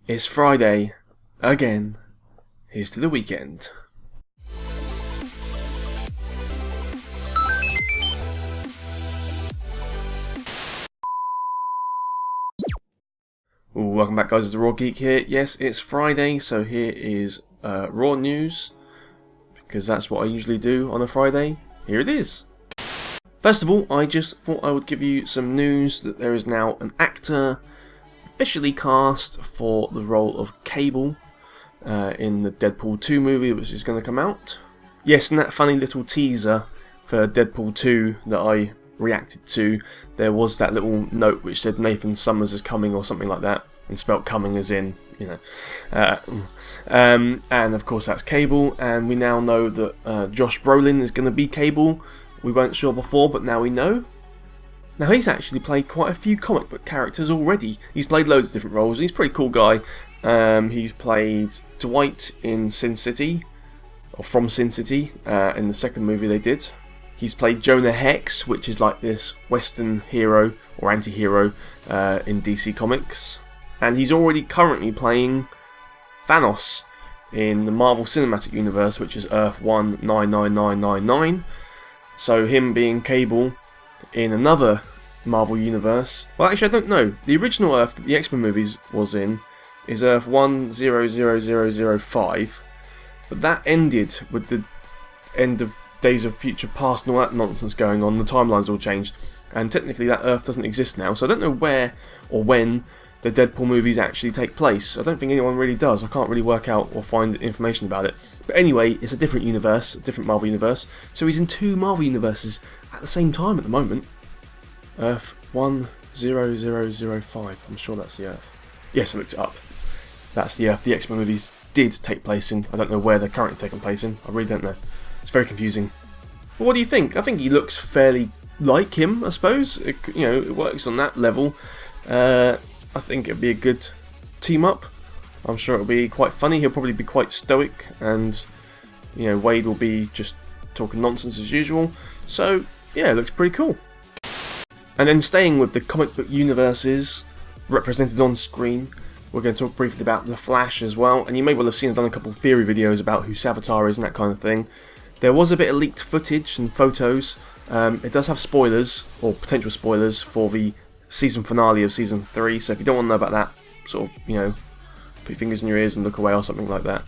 It's Friday again. Here's to the weekend. Ooh, welcome back, guys. It's the Raw Geek here. Yes, it's Friday, so here is Raw news, because that's what I usually do on a Friday. Here it is. First of all, I just thought I would give you some news that there is now an actor officially cast for the role of Cable in the Deadpool 2 movie, which is going to come out. Yes, in that funny little teaser for Deadpool 2 that I reacted to, there was that little note which said Nathan Summers is coming or something like that, and spelt coming as in, you know. And of course that's Cable, and we now know that Josh Brolin is going to be Cable. We weren't sure before, but now we know. Now he's actually played quite a few comic book characters already. He's played loads of different roles. He's a pretty cool guy. He's played Dwight in Sin City, or from Sin City, in the second movie they did. He's played Jonah Hex, which is like this Western hero or anti-hero in DC Comics. And he's already currently playing Thanos in the Marvel Cinematic Universe, which is Earth 199999. So him being Cable in another Marvel universe. Well, actually, I don't know. The original Earth that the X-Men movies was in is Earth 100005, but that ended with the end of Days of Future Past and all that nonsense going on. The timelines all changed, and technically that Earth doesn't exist now. So I don't know where or when the Deadpool movies actually take place. I don't think anyone really does. I can't really work out or find information about it. But anyway, it's a different universe, a different Marvel universe. So he's in two Marvel universes at the same time at the moment. Earth 10005. I'm sure that's the Earth. Yes, I looked it up. That's the Earth the X-Men movies did take place in. I don't know where they're currently taking place in. I really don't know. It's very confusing. But what do you think? I think he looks fairly like him, I suppose. It works on that level. I think it'd be a good team up. I'm sure it'll be quite funny. He'll probably be quite stoic, and Wade will be just talking nonsense as usual. So yeah, it looks pretty cool. And then staying with the comic book universes represented on screen, we're going to talk briefly about The Flash as well. And you may well have seen I've done a couple of theory videos about who Savitar is and that kind of thing. There was a bit of leaked footage and photos. It does have spoilers, or potential spoilers, for the season finale of season 3, so if you don't want to know about that, sort of, put your fingers in your ears and look away or something like that.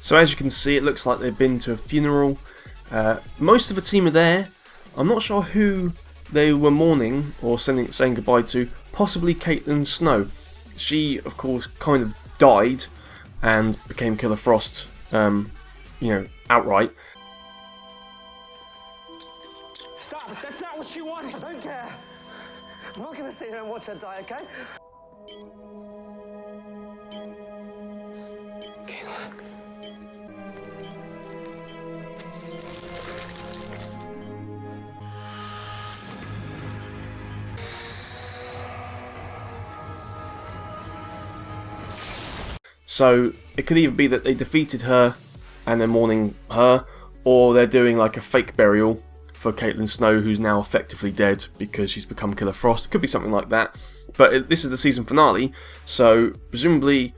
So as you can see, it looks like they've been to a funeral. Most of the team are there. I'm not sure who they were mourning or saying goodbye to. Possibly Caitlin Snow. She, of course, kind of died and became Killer Frost, outright. Stop! That's not what you wanted! I don't care! I'm not gonna sit here and watch her die, okay? Kayla. So it could either be that they defeated her and they're mourning her, or they're doing like a fake burial for Caitlin Snow, who's now effectively dead because she's become Killer Frost. It could be something like that. But this is the season finale, so presumably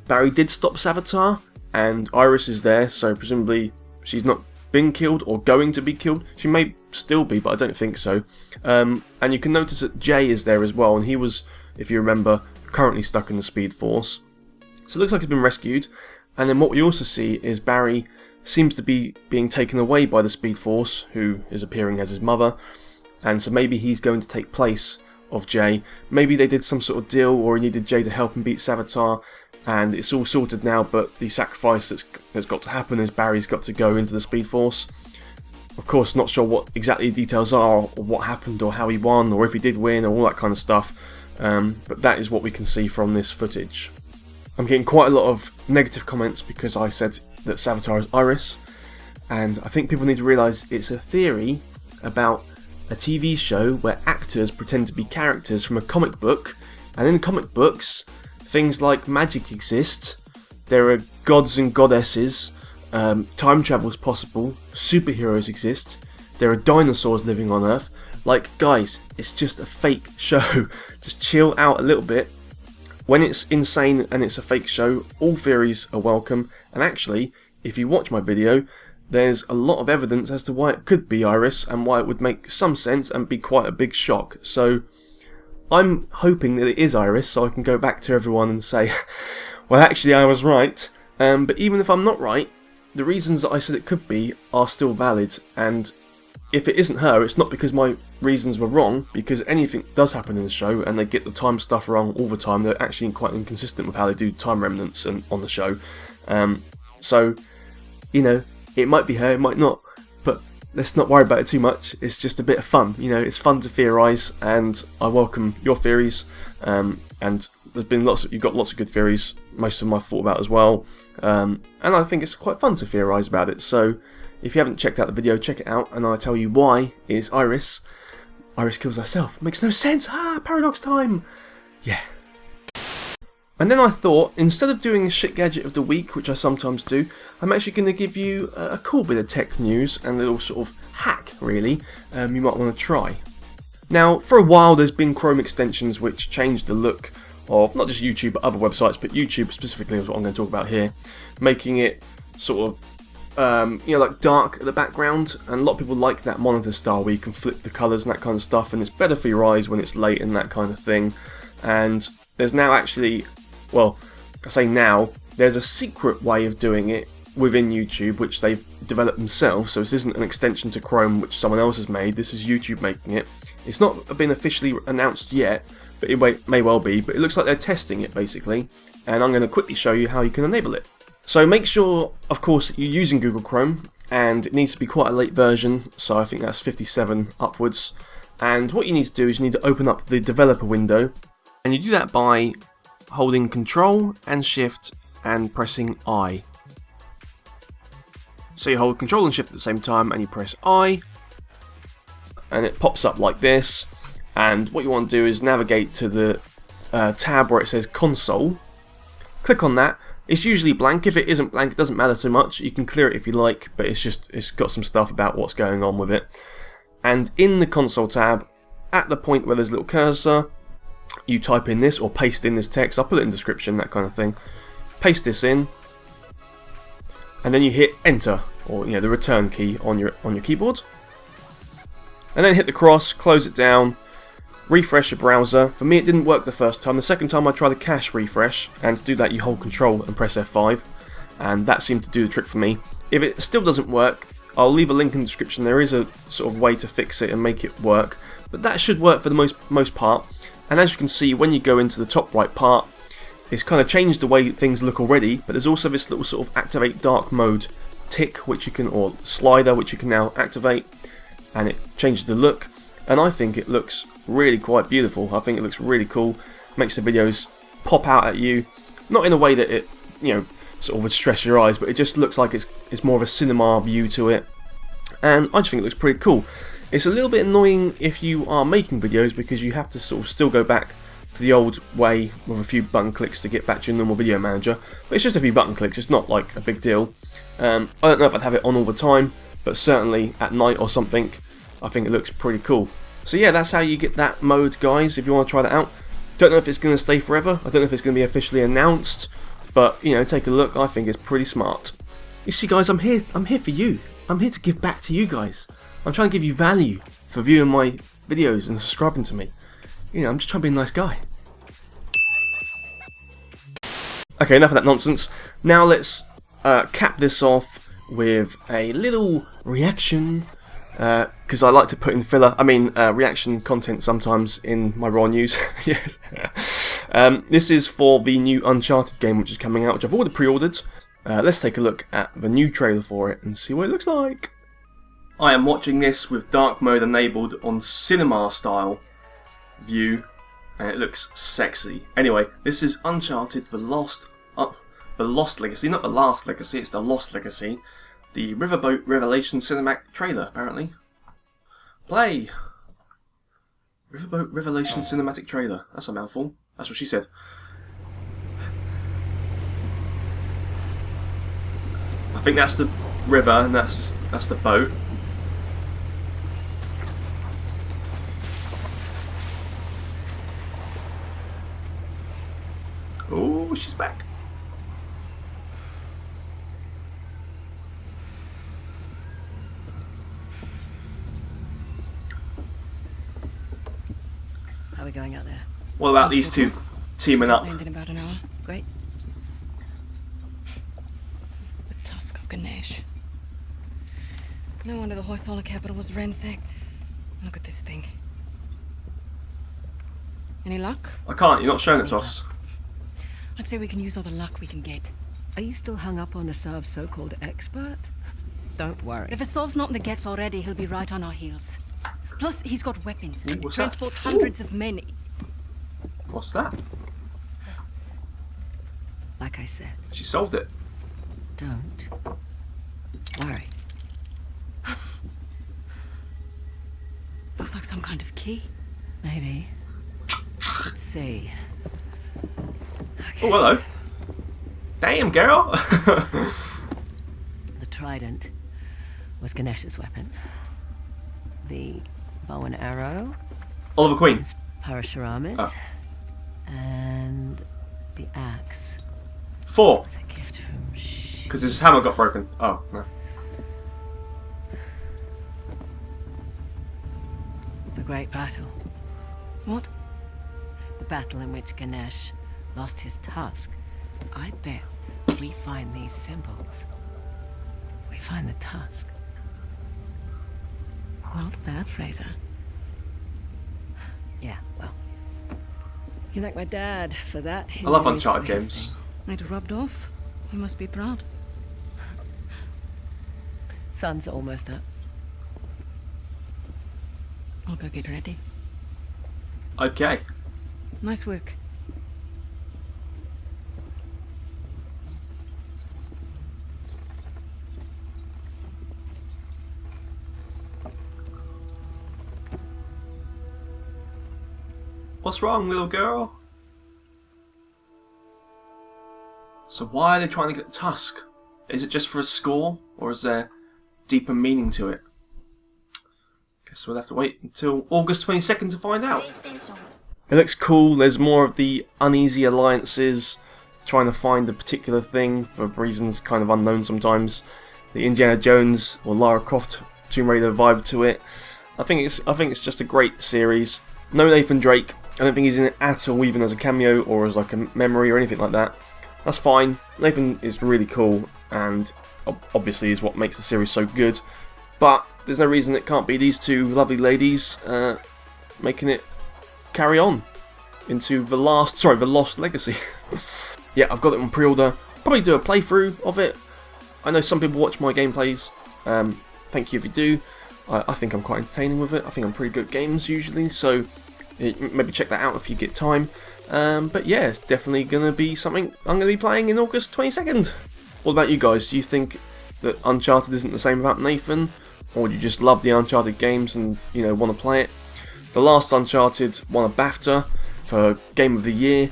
Barry did stop Savitar, and Iris is there, so presumably she's not been killed or going to be killed. She may still be, but I don't think so. And you can notice that Jay is there as well, and he was, if you remember, currently stuck in the Speed Force. So it looks like he's been rescued. And then what we also see is Barry seems to be being taken away by the Speed Force, who is appearing as his mother, and so maybe he's going to take place of Jay. Maybe they did some sort of deal, or he needed Jay to help him beat Savitar, and it's all sorted now, but the sacrifice that's got to happen is Barry's got to go into the Speed Force. Of course, not sure what exactly the details are, or what happened, or how he won, or if he did win, or all that kind of stuff, but that is what we can see from this footage. I'm getting quite a lot of negative comments because I said that Savitar is Iris, and I think people need to realise it's a theory about a TV show where actors pretend to be characters from a comic book, and in comic books things like magic exist, there are gods and goddesses, time travel is possible, superheroes exist, there are dinosaurs living on Earth. Like, guys, it's just a fake show. Just chill out a little bit. When it's insane and it's a fake show, all theories are welcome, and actually, if you watch my video, there's a lot of evidence as to why it could be Iris and why it would make some sense and be quite a big shock. So I'm hoping that it is Iris, so I can go back to everyone and say, well, actually I was right. But even if I'm not right, the reasons that I said it could be are still valid, and if it isn't her, it's not because my reasons were wrong, because anything does happen in the show and they get the time stuff wrong all the time. They're actually quite inconsistent with how they do time remnants and on the show. So, you know, it might be her, it might not, but let's not worry about it too much. It's just a bit of fun, you know, it's fun to theorise, and I welcome your theories, and there's been you've got lots of good theories, most of them I've thought about as well, and I think it's quite fun to theorise about it. So if you haven't checked out the video, check it out, and I'll tell you why is Iris kills herself. Makes no sense. Paradox time. Yeah. And then I thought, instead of doing a shit gadget of the week, which I sometimes do, I'm actually going to give you a cool bit of tech news and a little sort of hack, really, you might want to try. Now, for a while there's been Chrome extensions which changed the look of not just YouTube but other websites, but YouTube specifically is what I'm going to talk about here, making it sort of you know, like dark at the background, and a lot of people like that monitor style where you can flip the colours and that kind of stuff, and it's better for your eyes when it's late and that kind of thing. And there's now actually, well, I say now, there's a secret way of doing it within YouTube which they've developed themselves, so this isn't an extension to Chrome which someone else has made, this is YouTube making it. It's not been officially announced yet, but it may well be, but it looks like they're testing it basically, and I'm going to quickly show you how you can enable it. So make sure, of course, you're using Google Chrome, and it needs to be quite a late version, so I think that's 57 upwards. And what you need to do is you need to open up the developer window, and you do that by holding Control and Shift and pressing I. So you hold Control and Shift at the same time and you press I, and it pops up like this. And what you want to do is navigate to the tab where it says Console. Click on that. It's usually blank. If it isn't blank, it doesn't matter so much. You can clear it if you like, but it's got some stuff about what's going on with it. And in the console tab, at the point where there's a little cursor, you type in this or paste in this text. I'll put it in the description, that kind of thing. Paste this in, and then you hit Enter, or you know, the return key on your keyboard. And then hit the cross, close it down, refresh your browser. For me it didn't work the first time. The second time I tried a cache refresh, and to do that you hold Control and press F5, and that seemed to do the trick for me. If it still doesn't work, I'll leave a link in the description. There is a sort of way to fix it and make it work, but that should work for the most part. And as you can see, when you go into the top right part, it's kind of changed the way things look already, but there's also this little sort of activate dark mode tick which you can, or slider, which you can now activate, and it changes the look, and I think it looks really quite beautiful. I think it looks really cool, makes the videos pop out at you, not in a way that it, you know, sort of would stress your eyes, but it just looks like it's more of a cinema view to it, and I just think it looks pretty cool. It's a little bit annoying if you are making videos because you have to sort of still go back to the old way with a few button clicks to get back to your normal video manager, but it's just a few button clicks, it's not like a big deal. I don't know if I'd have it on all the time, but certainly at night or something, I think it looks pretty cool. So yeah, that's how you get that mode, guys, if you want to try that out. Don't know if it's going to stay forever, I don't know if it's going to be officially announced, but you know, take a look. I think it's pretty smart. You see guys, I'm here for you. I'm here to give back to you guys. I'm trying to give you value for viewing my videos and subscribing to me. You know, I'm just trying to be a nice guy. Okay, enough of that nonsense. Now let's cap this off with a little reaction, because I like to put in filler, reaction content sometimes in my raw news. Yes. This is for the new Uncharted game which is coming out, which I've already pre-ordered. Let's take a look at the new trailer for it and see what it looks like. I am watching this with dark mode enabled on cinema style view, and it looks sexy. Anyway, this is Uncharted: The Lost Legacy, not the Last Legacy, it's the Lost Legacy. The Riverboat Revelation cinematic trailer, apparently. Play! Riverboat Revelation cinematic trailer. That's a mouthful. That's what she said. I think that's the river, and that's the boat. she's back. How are we going out there? What about these two teaming up? Land in about an hour. Great. The tusk of Ganesh. No wonder the Hoysala capital was ransacked. Look at this thing. Any luck? I can't, you're not showing it to us. I'd say we can use all the luck we can get. Are you still hung up on Asav's so-called expert? Don't worry. If Asav's not in the Gets already, he'll be right on our heels. Plus, he's got weapons. Ooh, what's that? Transports hundreds of men. What's that? Like I said, She solved it. don't worry. Looks like some kind of key. Maybe. Let's see. Oh, hello. Damn, girl. The trident was Ganesh's weapon. The bow and arrow Oliver Queen. was Parashurami's. Oh. And the axe 4. was a gift from Because his hammer got broken. Oh, no. the Great Battle. What? The battle in which Ganesh lost his tusk. I bet we find these symbols. We find the tusk. Not bad, Fraser. Yeah, well. You can thank my dad for that. I love Uncharted games. It rubbed off. You must be proud. Sun's almost up. I'll go get ready. Okay. Nice work. What's wrong, little girl? So why are they trying to get the tusk? Is it just for a score, or is there deeper meaning to it? Guess we'll have to wait until August 22nd to find out. It looks cool. There's more of the uneasy alliances trying to find a particular thing for reasons kind of unknown sometimes. The Indiana Jones or Lara Croft Tomb Raider vibe to it. I think it's just a great series. No Nathan Drake. I don't think he's in it at all, even as a cameo or as like a memory or anything like that. That's fine. Nathan is really cool and obviously is what makes the series so good. But there's no reason it can't be these two lovely ladies making it carry on into the Lost Legacy. Yeah, I've got it on pre-order. Probably do a playthrough of it. I know some people watch my gameplays. Thank you if you do. I think I'm quite entertaining with it. I think I'm pretty good at games usually, so maybe check that out if you get time. But yeah, it's definitely going to be something I'm going to be playing in August 22nd. What about you guys? Do you think that Uncharted isn't the same about Nathan? Or do you just love the Uncharted games and, you know, want to play it? The last Uncharted won a BAFTA for Game of the Year.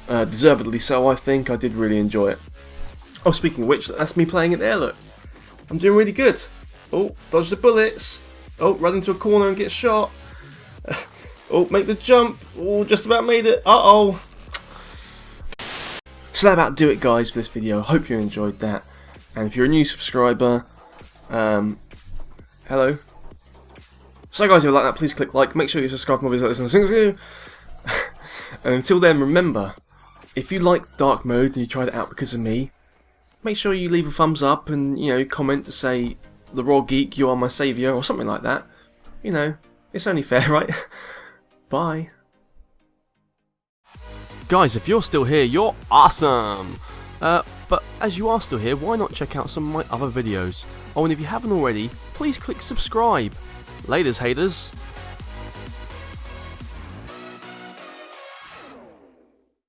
Deservedly so, I think. I did really enjoy it. Oh, speaking of which, that's me playing it there, look. I'm doing really good. Oh, dodge the bullets. Oh, run into a corner and get shot. Oh, make the jump. Oh, just about made it. Uh-oh. So that about do it, guys, for this video. Hope you enjoyed that. And if you're a new subscriber, hello. So guys, if you like that, please click like. Make sure you subscribe to more videos like this and video. And until then, remember, if you like dark mode and you tried it out because of me, make sure you leave a thumbs up and, you know, comment to say, "The Raw Geek, you are my saviour," or something like that. You know, it's only fair, right? Bye. Guys, if you're still here, you're awesome! But as you are still here, why not check out some of my other videos? Oh, and if you haven't already, please click subscribe. Laters, haters.